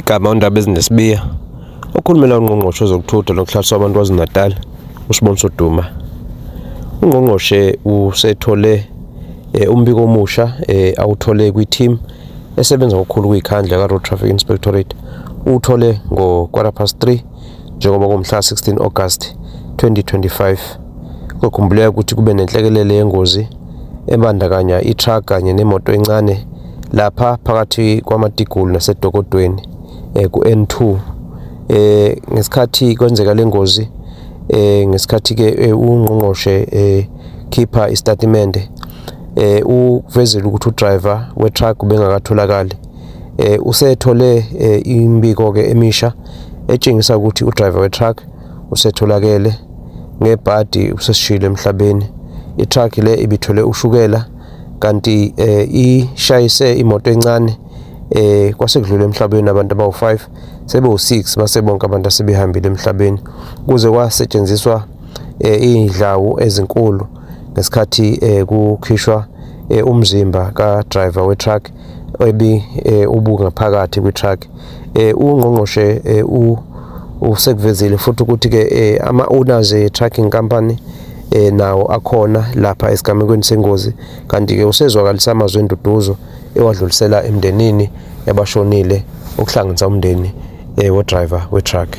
igama uNdaba Ezinesibiya okhulumela uNgqongqoshe wezokuthutha nokuhlaliswa kwabantu kwaZulu-Natal uSiboniso Duma. uNgqongqoshe usethole umbiko omusha awuthole kwi-team esebenza ngokukhulu kuyikhandla ka-Road Traffic Inspectorate. Uthole ngo3:15 njengoba ngomhla 16 August 2025. Kokhumbuleka ukuthi kube nenhlekelele yengozi ebandakanya i-truck kanye nemoto encane lapha phakathi kwamaTigulu naseDokodweni ku-N2. Ngesikhathi kwenzeka lengozi ngesikhathi ke uNgqongqoshe khipha istatimende uvezela ukuthi udriver we-truck ubengakatholakali. Usethole imbiko ke emisha etshengisa ukuthi udriver we-truck usetholakele ngebhadi usesishile emhlabeni. I-truck le ibithole ushukela kanti ishayise imoto encane kwasekudlule emhlabeni abantu abawu5 sebewu6 base bonke abantu asebehambile emhlabeni kuze kwasetshenziswa indlawu ezinkulu ngesikhathi kukhishwa umzimba ka driver we truck ubungaphakathi kwi truck. uNgqongqoshe usekuvezile futhi ukuthi ke ama owners trucking company nawo akhona lapha esigamekweni sengozi kanti ke usezwakalisa amazwi enduduzo ewadlulisela emndenini yabashonile okuhlanganisa umndeni we driver we truck.